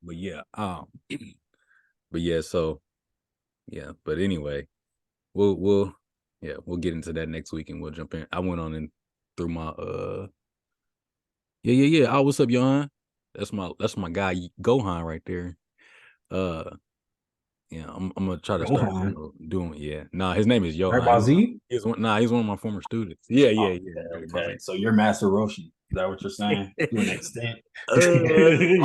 but yeah, but yeah, so yeah, but anyway, we'll yeah, we'll get into that next week and we'll jump in. I went on and through my yeah. Oh, what's up, Johan? That's my guy Gohan right there. Uh yeah, I'm gonna try to start Gohan. doing yeah. Nah, his name is Dragon Johan. Ball Z? He's one of my former students. Yeah, Oh, yeah. okay, Dragon Ball okay. Z. So you're Master Roshi. Is that what you're saying? To an extent. I'm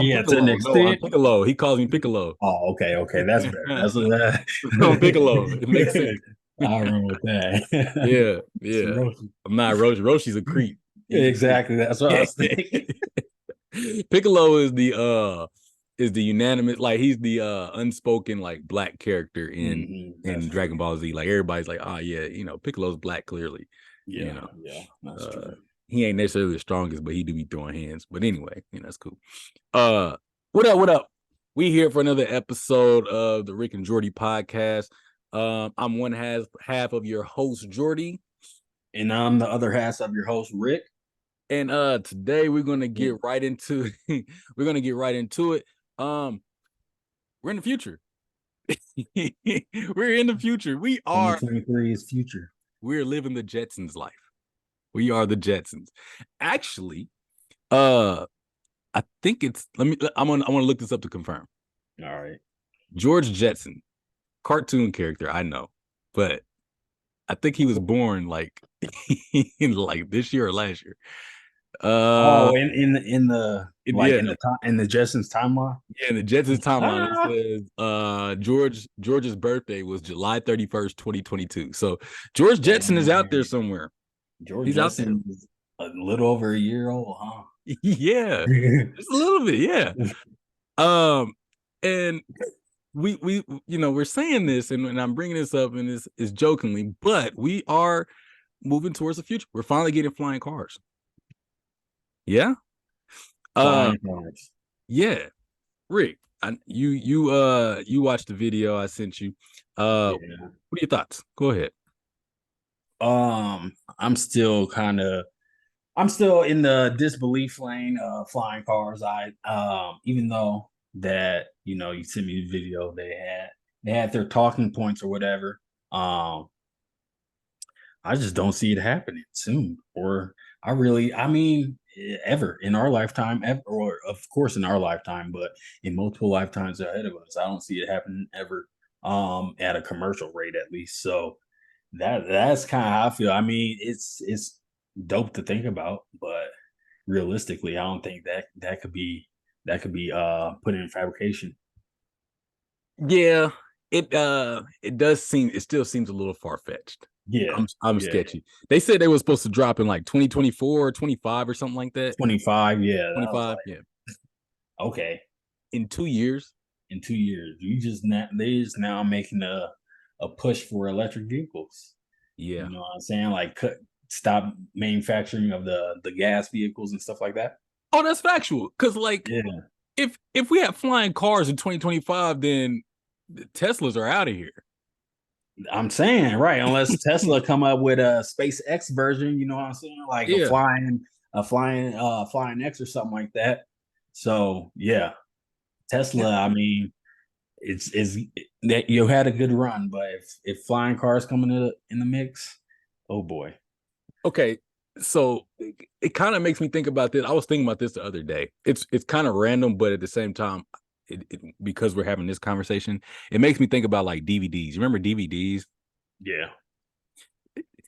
Yeah, to an Piccolo. No, I'm extent. Piccolo. He calls me Piccolo. Oh, okay, okay. That's better. That's that. I'm Piccolo. It makes sense. I'll run with that. Yeah, Master yeah. Roshi. I'm not Roshi. Roshi's a creep. He's a creep. Exactly. That's what I was thinking. Piccolo is the unanimous, like he's the unspoken like black character That's in Dragon true. Ball Z. Like everybody's like, oh yeah, Piccolo's black clearly. You Yeah, know, yeah, that's uh true. he ain't necessarily the strongest, but he do be throwing hands. But anyway, that's cool. Uh what up, what up? We here for another episode of the Rick and Jordy podcast. I'm half of your host, Jordy. And I'm the other half of your host, Rick. And today we're gonna get right into we're gonna get right into it. We're in the future. We're in the future. 2023 is future. We're living the Jetsons life. We are the Jetsons. Actually, I think it's I want to look this up to confirm. All right. George Jetson, cartoon character, I know, but I think he was born like in like this year or last year. Oh, in the like Yeah, in the time in the Jetsons timeline. yeah, in the Jetsons timeline, Ah, it says George's birthday was July 31st, 2022. So George Jetson is out there dang. somewhere. George He's out there. Jetson is a little over a year old, huh? Yeah. Just a little bit, yeah. And we we're saying this and I'm bringing this up and is jokingly, but we are moving towards the future. We're finally getting flying cars. Yeah. Uh Flying cars. yeah. Rick, you watched the video I sent you. Yeah. What are your thoughts? Go ahead. I'm still I'm still in the disbelief lane of flying cars. I even though that you sent me the video they had their talking points or whatever. Um I just don't see it happening soon. Or I mean, ever in our lifetime, ever, or of course in our lifetime, but in multiple lifetimes ahead of us, I don't see it happening ever. At a commercial rate, at least. So that's kind of how I feel. I mean, it's dope to think about, but realistically, I don't think that could be put in fabrication. Yeah, it still seems a little far-fetched. Yeah, I'm yeah. sketchy. They said they were supposed to drop in like 2024 or 25 or something like that. 25. Yeah, that was 25, like yeah. okay. In 2 years. In 2 years. They just now making a push for electric vehicles. Yeah. You know what I'm saying? Like stop manufacturing of the gas vehicles and stuff like that. Oh, that's factual. Because like Yeah. if we have flying cars in 2025, then the Teslas are out of here. I'm saying, right, unless Tesla come up with a SpaceX version, you know what I'm saying? Like Yeah. flying X or something like that. So yeah, Yeah. Tesla, I mean, it's that you had a good run, but if flying cars come in the mix, oh boy. Okay. So it kind of makes me think about this. I was thinking about this the other day. It's kind of random, but at the same time, because we're having this conversation, it makes me think about like DVDs. You remember DVDs? Yeah,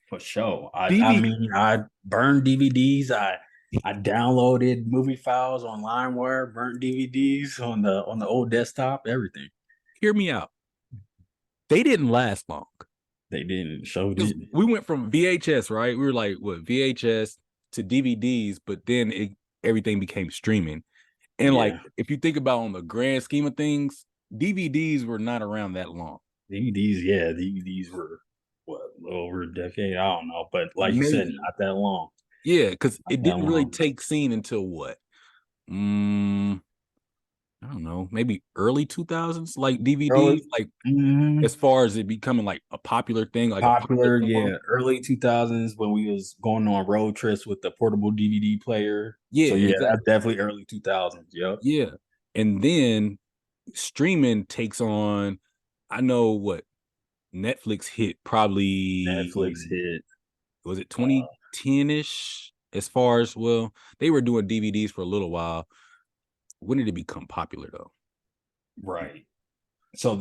for sure. I DV mean, I burned DVDs. I downloaded movie files on LimeWire, burnt DVDs on the old desktop, everything. Hear me out. They didn't last long. They didn't show Because did. we went from VHS, right? We were like what VHS to DVDs, but then everything became streaming. And like Yeah, if you think about on the grand scheme of things, DVDs were not around that long. DVDs. Yeah, DVDs were what a little over a decade. I don't know, but like you said, Maybe. not that long. Yeah, because Not it that didn't really long. take scene until what? Mm, I don't know, maybe early 2000s, like DVDs, Early, like mhm, as far as it becoming like a popular thing, like a popular popular. form. Yeah, early 2000s when we was going on road trips with the portable DVD player. Yeah, So yeah, that's exactly. definitely early 2000s. Yep. Yeah. And then streaming takes on, I know what Netflix hit probably, Netflix hit. was it Uh, 2010-ish? As far as, well, they were doing DVDs for a little while. When did it become popular though? right. So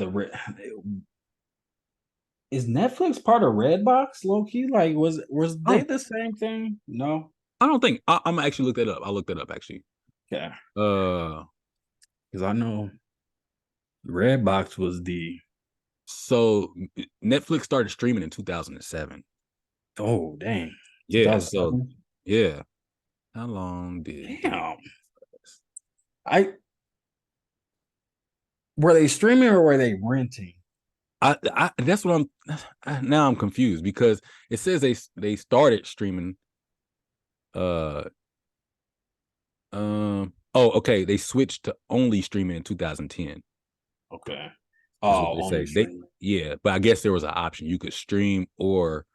is Netflix part of Redbox, low key? Like, was I they don't the same thing? No. I don't think I'm actually look that up. I looked that up actually. Yeah, Uh because I know Redbox was the. so Netflix started streaming in 2007. Oh dang, Yeah, so 2007. yeah. How long did it? Damn. I Were they streaming or were they renting? I that's what now I'm confused because it says they started streaming. uh oh, okay, they switched to only streaming in 2010 Okay. is what Oh, they only say. They, streaming. yeah, but I guess there was an option you could stream or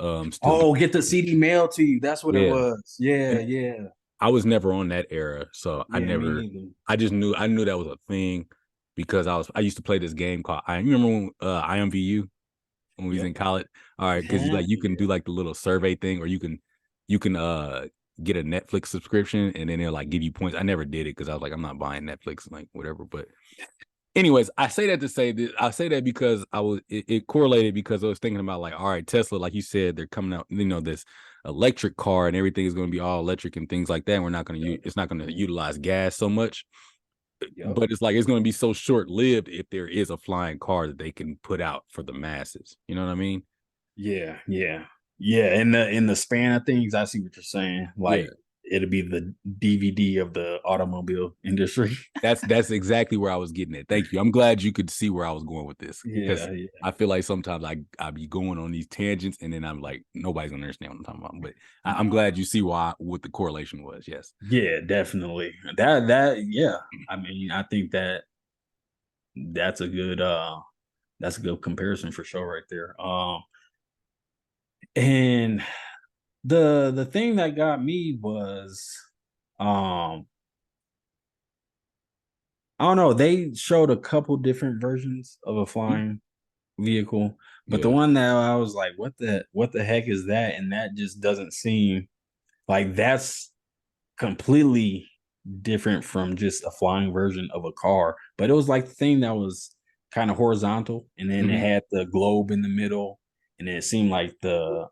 still get. Oh, get the CD mailed to you. That's what it Yeah, was. Yeah, and yeah, I was never on that era, so yeah. Me neither. I knew that was a thing because I used to play this game called I remember when IMVU when we was in Yep. college. All right, because Yeah, you can yeah. do like the little survey thing, or you can get a Netflix subscription and then they'll like give you points. I never did it because I was like, I'm not buying Netflix, like whatever. But anyways, I say that to say that I say that because it correlated because I was thinking about like, all right, Tesla, like you said, they're coming out, this electric car and everything is going to be all electric and things like that. And we're not going to Yep. it's not going to utilize gas so much, Yep. but it's like it's going to be so short lived if there is a flying car that they can put out for the masses. You know what I mean? Yeah, yeah, yeah. In the span of things, I see what you're saying. Yeah. Like it'll be the DVD of the automobile industry. That's exactly where I was getting at. Thank you. I'm glad you could see where I was going with this because Yeah, yeah. I feel like sometimes I be going on these tangents and then I'm like nobody's gonna understand what I'm talking about. But I'm No. glad you see what the correlation was. Yes. Yeah, definitely. That yeah. I mean, I think that's a good that's a good comparison for sure right there. And the thing that got me was um I don't know, they showed a couple different versions of a Mhm. flying vehicle, but the Yeah. one that I was like, what the heck is that? And that just doesn't seem like that's completely different from just a flying version of a car. But it was like the thing that was kind of horizontal, and then it Hmm. had the globe in the middle, and then it seemed like the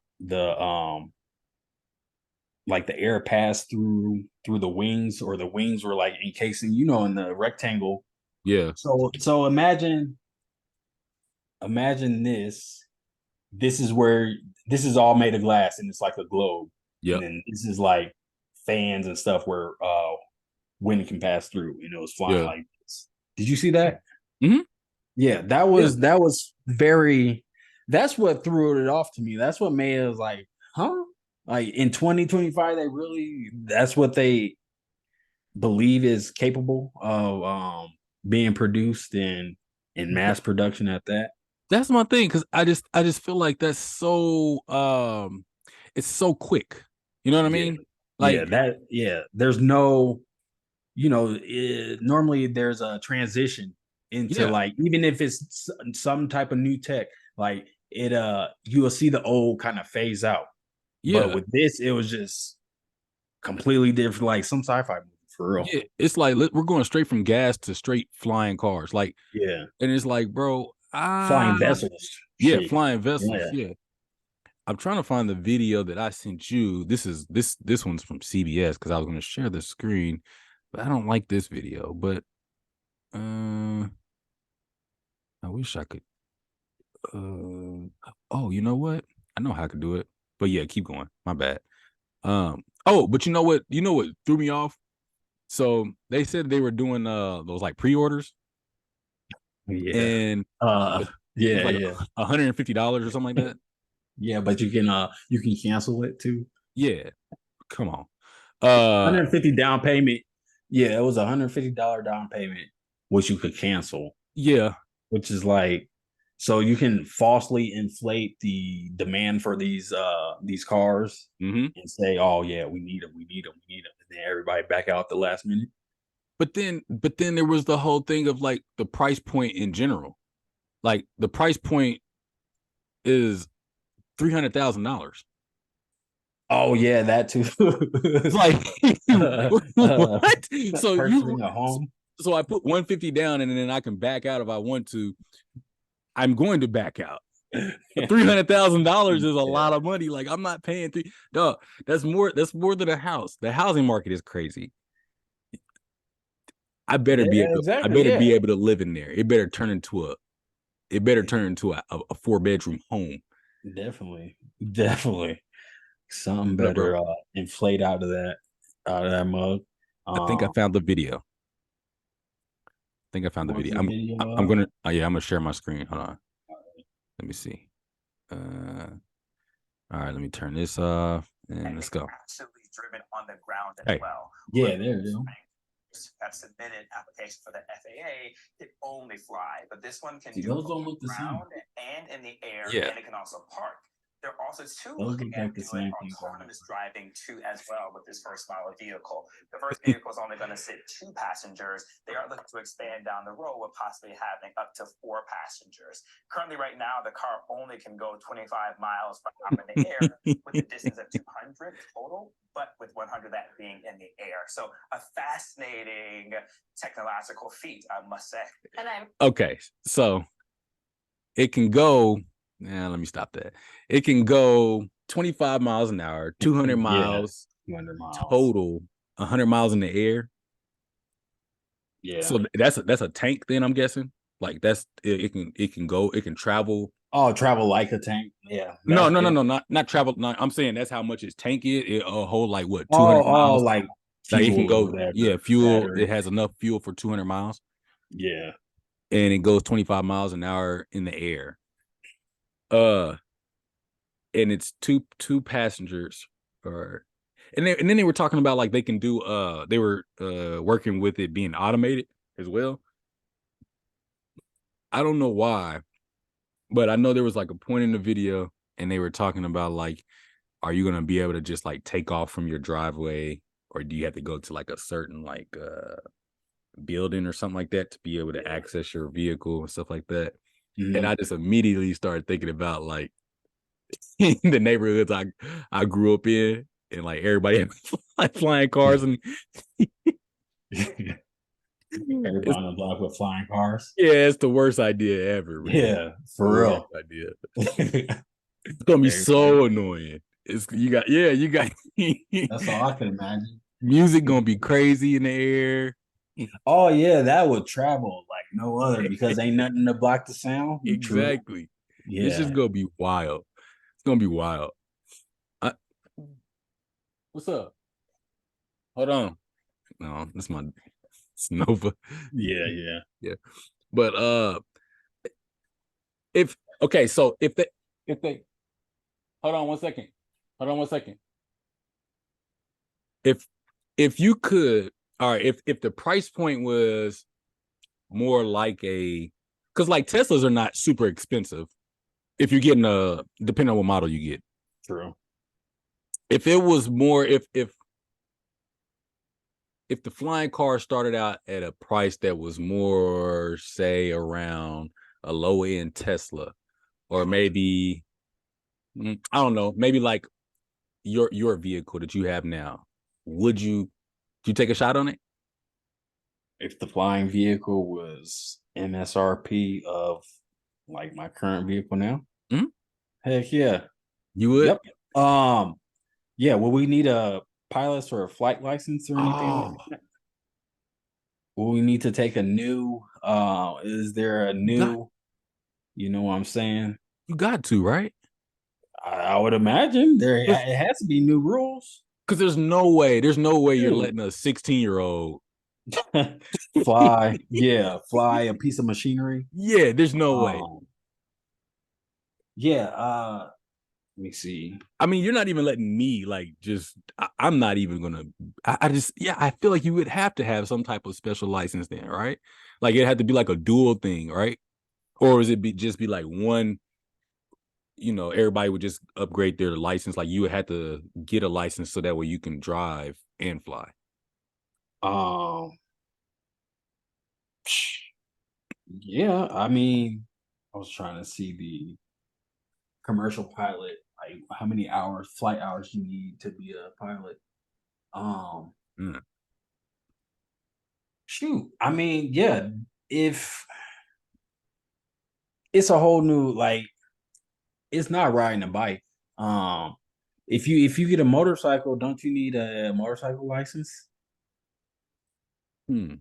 air passed through the wings, or the wings were like encasing, in the rectangle. Yeah. So imagine this. This is all made of glass, and it's like a globe, and Yep. then this is like fans and stuff where wind can pass through, and it was flying Yeah. like this. Did you see that? Hmm. Yeah, that Yeah. was very. That's what threw it off to me. That's what made it was like, huh? Like in 2025, they really that's what they believe is capable of being produced in mass production at that. That's my thing because I just feel like that's so it's so quick. You know what I Yeah, mean? Like, There's no, normally there's a transition into, yeah, like, even if it's some type of new tech, like you will see the old kind of phase out. But yeah. with this, it was just completely different, like some sci-fi movie for real. Yeah, it's like we're going straight from gas to straight flying cars. Like, Yeah, and it's like, bro, flying vessels. yeah, Shit. flying vessels. Yeah. Yeah. I'm trying to find the video that I sent you. This one's from CBS because I was going to share the screen, but I don't like this video. But uh I wish I could oh, you know what? I know how I could do it. But yeah, keep going. My bad. Oh, but you know what? You know what threw me off? So they said they were doing those like pre-orders Yeah. and Uh, it was yeah, like yeah. $150 or something like that. Yeah, but you can cancel it too. Yeah, come on. Uh, 150 down payment. Yeah, it was $150 down payment, which you could cancel, yeah, which is like, so you can falsely inflate the demand for these cars hmm, and say, oh yeah, we need them, we need them, we need them, and then everybody back out the last minute. but then there was the whole thing of like the price point in general. Like the price point is $300,000. Oh yeah, that too. Like what? Purchasing a home. So I put 150 down, and then I can back out if I want to. I'm going to back out. $300,000 is a lot of money. Like I'm not paying three. Dog, that's more than a house. The housing market is crazy. I better be able to live in there. It better turn into a 4-bedroom home. Definitely. Something What up, better bro? inflate out of that mug. I think I found the video. I'm gonna share my screen. Hold on. Let me see. All right, let me turn this off and let's go. Actually driven on the ground as Hey. well. Yeah, there you go. Have submitted application for the FAA can only fly, but this one can See, do those both don't look the same. ground and in the air, Yeah. and it can also park. They're also too Those looking look at like the same doing thing. autonomous driving too as well with this first model vehicle. The first vehicle is only going to sit 2 passengers. They are looking to expand down the road with possibly having up to 4 passengers. Currently, right now, the car only can go 25 miles per hour in the air with a distance of 200 total, but with 100 that being in the air. So a fascinating technological feat, I must say. And Okay, so it can go. Let me stop that. It can go 25 miles an hour, 200 miles, 200 miles total, 100 miles in the air. Yeah. So that's a tank. Then I'm guessing like that's it can travel. Oh, travel like a tank. Yeah. No, not travel. No, I'm saying that's how much its tank is. It hold like what 200 Oh, miles. like Like it can fuel or go. whatever. Yeah, fuel. Battery. It has enough fuel for 200 miles. Yeah. And it goes 25 miles an hour in the air. And it's two passengers, and then they were talking about like they can do they were working with it being automated as well. I don't know why, but I know there was like a point in the video and they were talking about like, are you gonna be able to just like take off from your driveway, or do you have to go to like a certain like building or something like that to be able to access your vehicle and stuff like that. Mhm. And I just immediately started thinking about like the neighborhoods I grew up in, and like everybody had like flying cars, and Everybody on the block with flying cars. yeah, it's the worst idea ever, man. Yeah, for real. Idea. It's gonna be so annoying. You got That's all I can imagine. music gonna be crazy in the air. Oh yeah, that would travel like no other because ain't nothing to block the sound. Exactly. Yeah. It's just gonna be wild. It's gonna be wild. What's up? Hold on. No, that's my Nova. Yeah. But if they hold on one second. If you could, all right, if the price point was more like because like Teslas are not super expensive if you're getting depending on what model you get. True. If it was more, if the flying car started out at a price that was more, say, around a low end Tesla, or maybe I don't know, maybe like your vehicle that you have now, would you take a shot on it? If the flying vehicle was MSRP of like my current vehicle now, Mhm. heck yeah. You would? Yep. Yeah, will we need a pilot's or a flight license or anything like that? Will we need to take a new is there a new you know what I'm saying? You got to, right? I would imagine it has to be new rules. Because there's no way you're Dude. letting a 16-year-old fly a piece of machinery. Yeah, there's no way. Yeah, let me see. I mean, you're not even letting me like just. I'm not even gonna. I feel like you would have to have some type of special license then, right? Like it had to be like a dual thing, right? Or is it just be like one? Everybody would just upgrade their license. Like you would have to get a license so that way you can drive and fly. Yeah, I mean, I was trying to see the commercial pilot, like how many flight hours you need to be a pilot. Um, Mm. Shoot, I mean, yeah, if it's a whole new like, it's not riding a bike. Um, if you get a motorcycle, don't you need a motorcycle license? Hmm.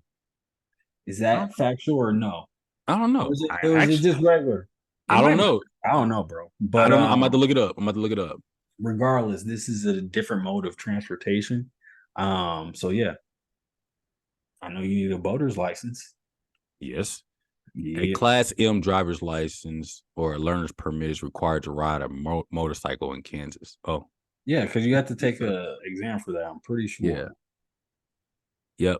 Is I don't that know. factual or no? I don't Or know. is it, I or is it actually, just regular? It I don't might be. know. I don't know, bro. I But don't know. I'm about to look it up. I'm about to look it up. regardless, this is a different mode of transportation. So yeah, I know you need a boater's license. Yes. A Yeah, Class M driver's license or a learner's permit is required to ride a motorcycle in Kansas. Oh, yeah, because you have to take so, a exam for that. I'm pretty yeah. sure. Yep.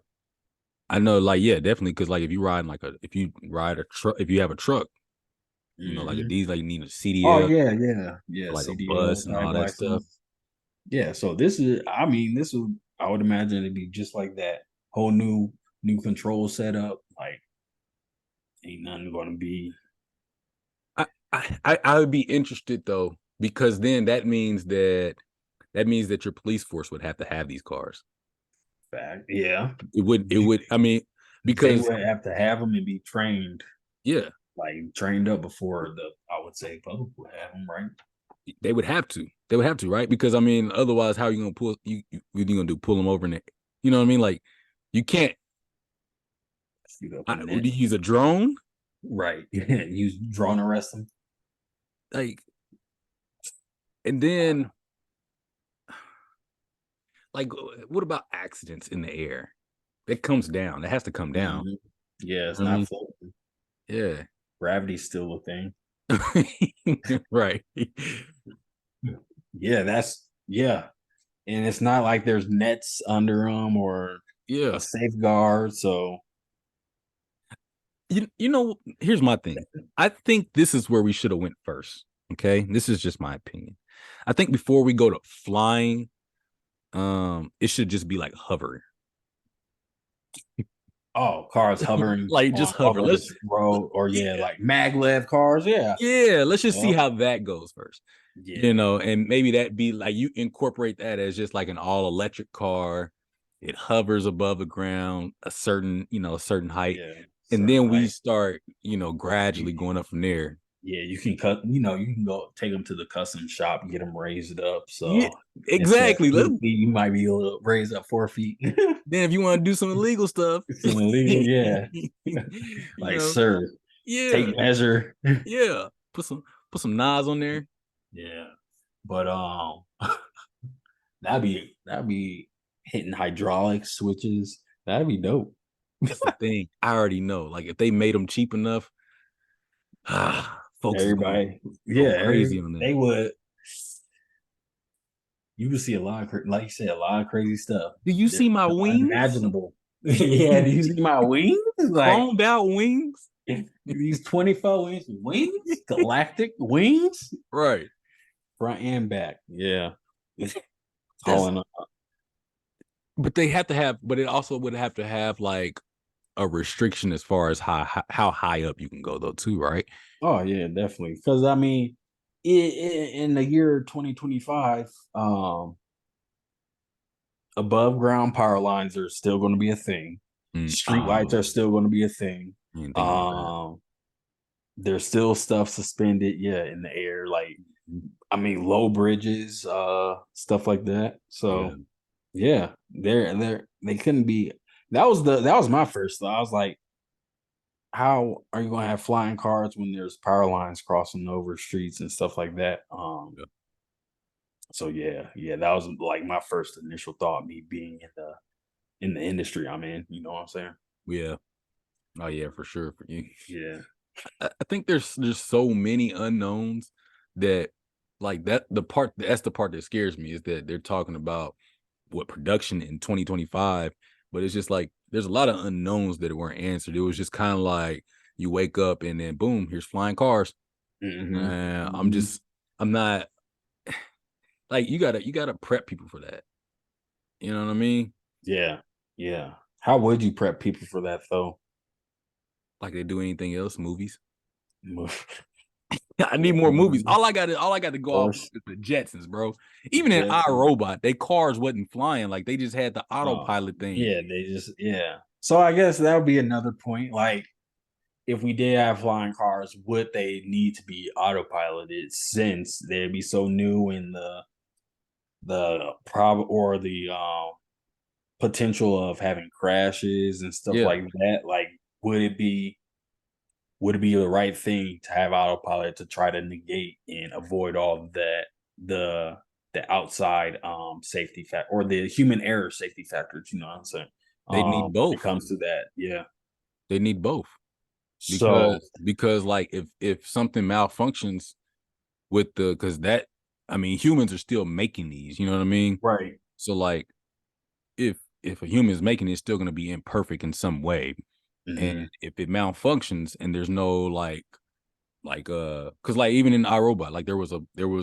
I know, like, yeah, definitely. Cause like if you ride a truck, if you have a truck, like a Mhm. these, like you need a Oh CDL, yeah, yeah, yeah. like a CDL bus and type all that stuff. license. Yeah, so this is. I mean, this would. I would imagine it'd be just like that. Whole new control setup. Like, ain't nothing going to be I would be interested though, because then that means that your police force would have to have these cars. fact. Yeah, It would, I mean, they because would have to have them and be trained, yeah, like trained up before the. I would say public would have them, right? they would have to. They would have to, right? Because I mean, otherwise, how are you gonna pull what you gonna do? Pull them over in it? You know what I mean? Like you can't. Shoot up in Would that. you use a drone? Right. Use drone arrest them. Like, and then like, what about accidents in the air? That comes down. That has to come down. Mhm. Yeah, it's You know what I not mean? floating. Yeah. Gravity's still a thing. Right. Yeah, yeah. And it's not like there's nets under them or a Yeah. safeguard. So, Here's my thing. I think this is where we should have went first. Okay. This is just my opinion. I think before we go to flying, it should just be like hovering. oh, cars hovering Like on just hover. over Let's this road, or yeah, yeah, like maglev cars. Yeah, yeah, let's just see yep, how that goes first. yeah, And maybe that be like you incorporate that as just like an all electric car. It hovers above the ground a certain height. yeah. And Certain then we height. start, You, gradually going up from there. yeah, you can cut. You can go take them to the custom shop and get them raised up. Yeah, So instead of exactly. 8 feet, you might be a little raised up 4 feet. Then if you want to do some illegal stuff, It's illegal, yeah. you Like, know, sir, yeah, take measure. yeah. Put some knives on there. Yeah. But that'd be hitting hydraulic switches. That'd be dope. That's the thing. I already know. Like if they made them cheap enough, folks is gonna Everybody, go yeah, crazy on them. they would. You would see a lot of, like you said, a lot of crazy stuff. Do you see my wings? Unimaginable. Yeah, do you see my wings? Like Chromed out wings? these 24-inch wings, galactic wings, Right. front and back. Yeah, That's calling up. but they have to have, but it also would have to have like a restriction as far as how high up you can go though, too, right? Oh yeah, definitely. Because I mean, in the year 2025, above ground power lines are still going to be a thing. Street lights are still going to be a thing. I didn't think about that. Um, there's still stuff suspended, yeah, in the air. Like, Mm, I mean, low bridges, stuff like that. yeah. So yeah, they couldn't be. That was my first thought. I was like, how are you going to have flying cars when there's power lines crossing over streets and stuff like that? Yeah. So yeah, that was like my first initial thought. Me being in the industry I'm in, you know what I'm saying? Yeah. Oh yeah, for sure. For you. Yeah. I think there's so many unknowns that like that's the part that scares me is that they're talking about what production in 2025, but it's just like there's a lot of unknowns that weren't answered. It was just kind of like you wake up and then boom, here's flying cars. Hmm. And Hmm. I'm not like you gotta prep people for that. You know what I mean? Yeah. Yeah. How would you prep people for that though? Like they do anything else, movies. I need more movies. All I got to go off is the Jetsons, bro. Even in iRobot, they cars wasn't flying. Like they just had the autopilot thing. Yeah, So I guess that would be another point. Like, if we did have flying cars, would they need to be autopiloted since they'd be so new in the potential of having crashes and stuff Yeah. like that? Like, would it be the right thing to have autopilot to try to negate and avoid all of that, the outside safety factor or the human error safety factors, you know what I'm saying? They need When both. it comes to that. Yeah. They need both. So Because like if something malfunctions with because that, I mean, humans are still making these, you know what I mean? right. So like if a human is making it, it's still going to be imperfect in some way. Mhm. And if it malfunctions and there's no like because like even in iRobot, like there was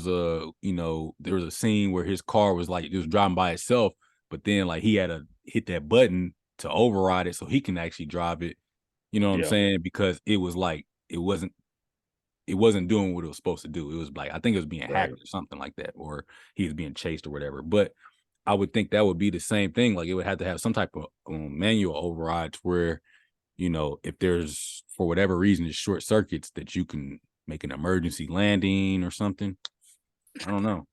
a scene where his car was like it was driving by itself, but then like he had to hit that button to override it so he can actually drive it. You know what I'm Yeah. saying? Because it was like it wasn't doing what it was supposed to do. It was like I think it was being Right. hacked or something like that, or he was being chased or whatever. But I would think that would be the same thing. Like it would have to have some type of manual overrides where, if there's for whatever reason it's short circuits that you can make an emergency landing or something. I don't know.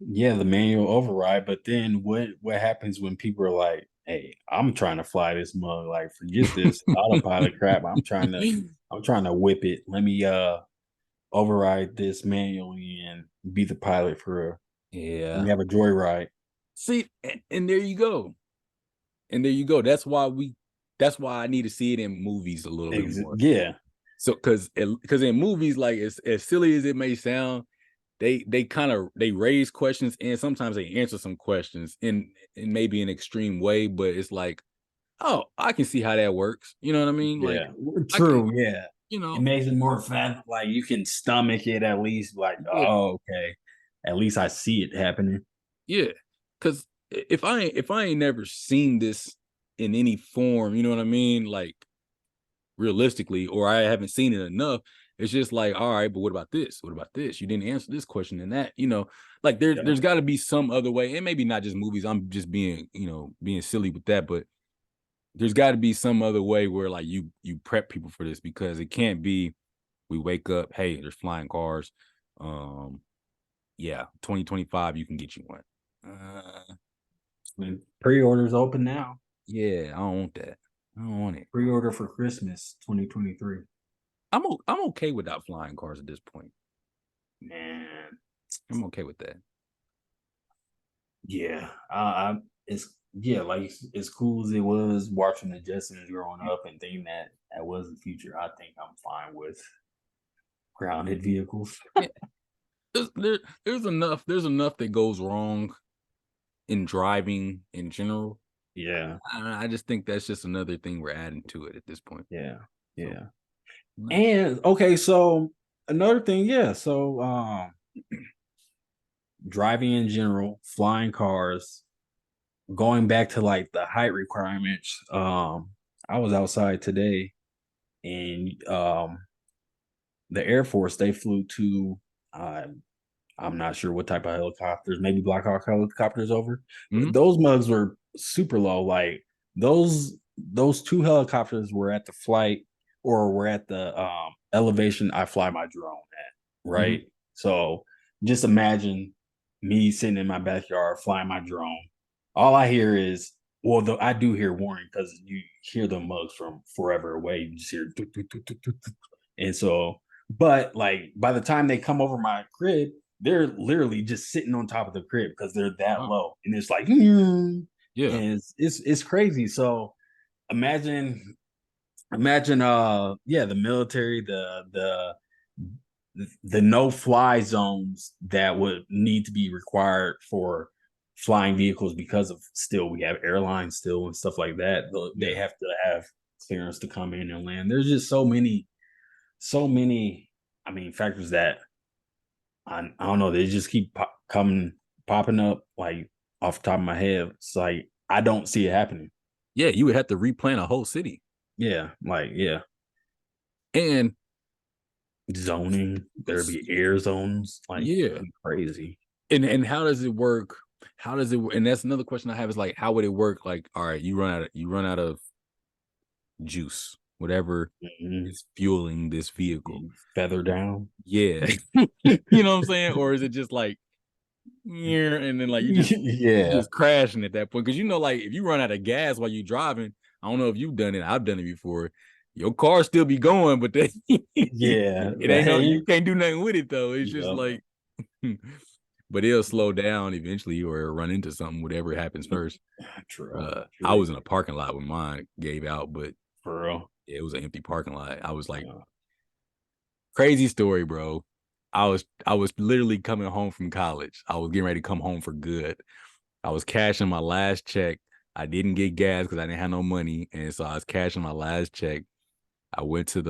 Yeah, the manual override. But then what happens when people are like, "Hey, I'm trying to fly this mug. Like, forget this autopilot crap. I'm trying to whip it. Let me override this manually and be the pilot for let Yeah. me have a joyride." See, and there you go. And there you go. That's why I need to see it in movies a little bit more. Yeah. So because in movies, like as silly as it may sound, they raise questions and sometimes they answer some questions in maybe an extreme way, but it's like, oh, I can see how that works. You know what I mean? Like Yeah. I can, True. Yeah. It makes it more fun. Like, you can stomach it at least. Like, yeah, oh, okay. At least I see it happening. yeah. Because if I ain't never seen this in any form, you know what I mean? Like realistically, or I haven't seen it enough. It's just like, all right, but what about this? What about this? You didn't answer this question and that, like Yeah. there's got to be some other way, and maybe not just movies. I'm just being, being silly with that, but there's got to be some other way where like you prep people for this because it can't be we wake up, hey, there's flying cars. Yeah, 2025, you can get you one. Pre-orders open now. Yeah, I don't want that. I don't want it. Pre-order for Christmas 2023. I'm okay without flying cars at this point. Man, I'm okay with that. yeah. Like as cool as it was watching the Jetsons growing up and thinking that was the future. I think I'm fine with grounded vehicles. Yeah. There's enough that goes wrong in driving in general. Yeah. I just think that's just another thing we're adding to it at this point. Yeah. Yeah. So, And okay, so another thing, yeah. So driving in general, flying cars, going back to like the height requirements. I was outside today and the Air Force, they flew to I'm not sure what type of helicopters, maybe Black Hawk helicopters over. Mhm. Those mugs were super low. Like those two helicopters were at the flight or were at the elevation I fly my drone at, right? So just imagine me sitting in my backyard flying my drone. All I hear is, well, I do hear warning because you hear the mugs from forever away. You just hear, "Toot, toot, toot, toot, toot, toot." And so, but like by the time they come over my crib, they're literally just sitting on top of the crib because they're that Wow. low, and it's like, and Yeah. it's crazy. So imagine, the military, the no fly zones that would need to be required for flying vehicles because of still we have airlines still and stuff like that. They have to have clearance to come in and land. There's just so many, I mean, factors that I don't know. They just keep popping up like off the top of my head. It's like I don't see it happening. Yeah, you would have to replan a whole city. Yeah, like And zoning. There'd be air zones. Like yeah, crazy. and how does it work? How does it? And that's another question I have is like, how would it work? Like, all right, you run out of juice, whatever Mhm. is fueling this vehicle. Feather down. Yeah, you know what I'm saying? Or is it just like, yeah, and then like you Yeah. just crashing at that point? Because like if you run out of gas while you're driving, I don't know if you've done it. I've done it before. Your car still be going, but Yeah. it ain't no. You can't do nothing with it though. It's just Yep. like, but it'll slow down eventually or run into something, whatever happens first. True. I was in a parking lot when mine gave out, but For real. it was an empty parking lot. I was like, Yeah. crazy story, bro. I was literally coming home from college. I was getting ready to come home for good. I was cashing my last check. I didn't get gas because I didn't have no money. And so I was cashing my last check. I went to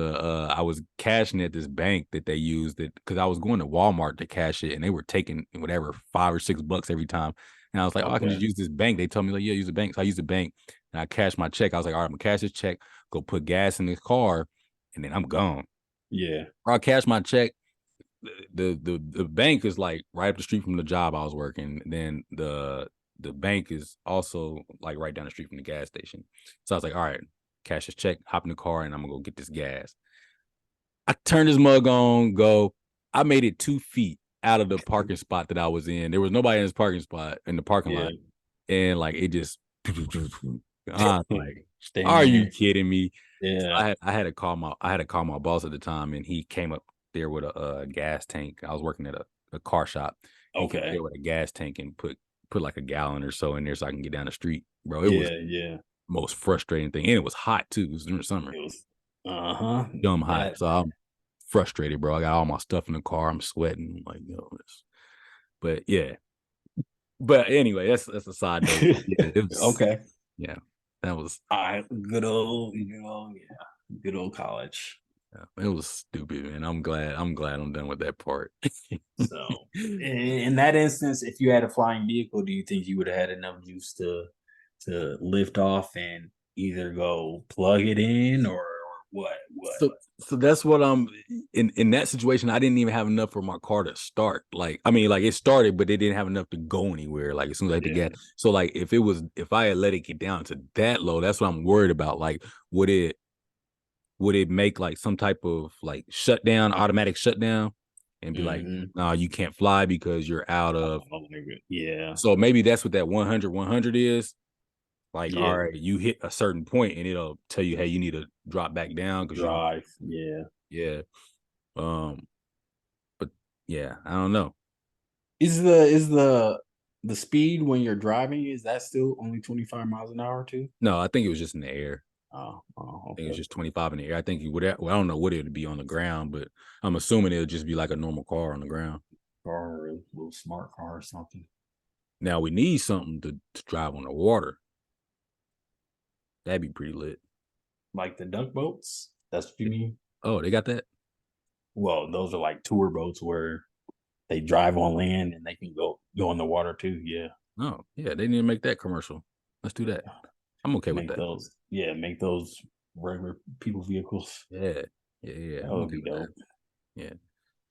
I was cashing at this bank that they used it because I was going to Walmart to cash it and they were taking whatever $5 or $6 every time. And I was like, oh, I can just use this bank. They told me, like, yeah, use the bank. So I used the bank and I cashed my check. I was like, all right, I'm gonna cash this check, go put gas in this car, and then I'm gone. Yeah. I cashed my check. The bank is like right up the street from the job I was working. Then the bank is also like right down the street from the gas station. So I was like, all right, cash this check, hop in the car, and I'm gonna go get this gas. I turned this mug on, go. I made it 2 feet out of the parking spot that I was in. There was nobody in this parking spot in the parking lot, and like it just. I'm like, are you kidding me? So Yeah. I had to call my boss at the time, and he came up there with a gas tank. I was working at a car shop. He came Okay. there with a gas tank and put like a gallon or so in there so I can get down the street. Bro, it was Yeah. the most frustrating thing. And it was hot too. It was during the summer. It was Dumb hot. that So I'm frustrated, bro. I got all my stuff in the car. I'm sweating. Like, but yeah. But anyway, that's a side note. Yeah, it was okay. yeah. That was Good old, good old college. it was stupid, man. I'm glad I'm done with that part. So in that instance, if you had a flying vehicle, do you think you would have had enough juice to lift off and either go plug it in or what? So that's what I'm in that situation. I didn't even have enough for my car to start. Like, I mean, like it started, but it didn't have enough to go anywhere. Like as soon as I hit the gas. So like if I had let it get down to that low, that's what I'm worried about. Like, would it make like some type of like shutdown, automatic shutdown, and be like, no, you can't fly because you're out of. Yeah. So maybe that's what that 100 is. Like, all right, you hit a certain point and it'll tell you, hey, you need to drop back down because drive. Yeah. But yeah, I don't know. Is the speed when you're driving, is that still only 25 miles an hour too? No, I think it was just in the air. Oh, I think it was just 25 in the air. I think you would. Well, I don't know what it would be on the ground, but I'm assuming it'll just be like a normal car on the ground. Or a little smart car or something. Now we need something to drive on the water. That'd be pretty lit. Like the duck boats? That's what you mean? Oh, they got that? Well, those are like tour boats where they drive on land and they can go in the water too. Yeah. Oh, yeah, they need to make that commercial. Let's do that. I'm okay with that. Make those regular people vehicles. Yeah. That I'm would okay be with dope. that. Yeah.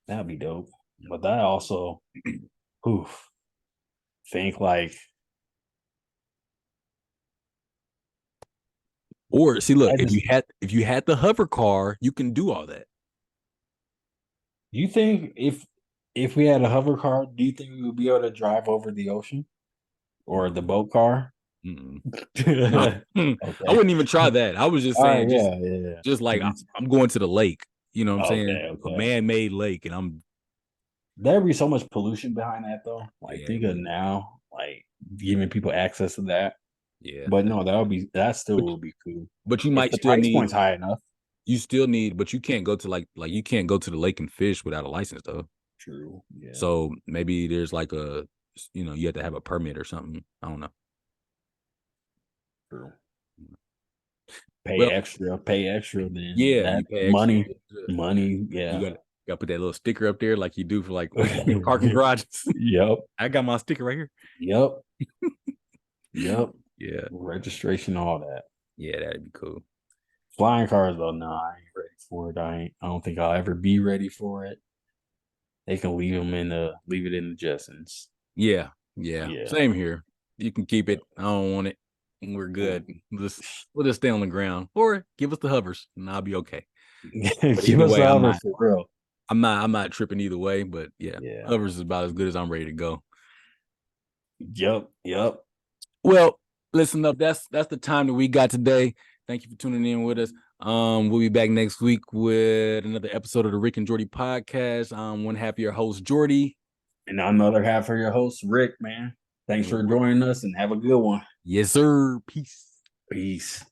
That'd be dope. But that also think like Or see, look, if you had the hover car, you can do all that. you think if we had a hover car, do you think we would be able to drive over the ocean or the boat car? No. Okay. I wouldn't even try that. I was just saying, just like I'm going to the lake. You know what I'm saying? A man-made lake, and there'd be so much pollution behind that though. Like think of Yeah. now, like giving people access to that. Yeah. But no, that still would be cool. But you If might the still price need point's high enough. you still need, but you can't go to like you can't go to the lake and fish without a license though. True. Yeah. So maybe there's like you have to have a permit or something. I don't know. True. Pay extra than Yeah, that you pay money. extra. Money, yeah. You gotta put that little sticker up there like you do for like parking garages. Yep. I got my sticker right here. Yep. Yep. Yeah. Registration, all that. Yeah, that'd be cool. Flying cars though, no, I ain't ready for it. I don't think I'll ever be ready for it. They can leave it in the Jetsons. Yeah. Yeah. Same here. You can keep it. I don't want it. We're good. We'll just stay on the ground, or give us the hovers, and I'll be okay. But Give either us way, the other for real. I'm not tripping either way. But yeah, hovers is about as good as I'm ready to go. Yep. Well, listen up. That's the time that we got today. Thank you for tuning in with us. We'll be back next week with another episode of the Rick and Jordy podcast. One half of your host, Jordy. And I'm the other half of your host, Rick, man. Thanks for joining us and have a good one. Yes, sir. Peace. Peace.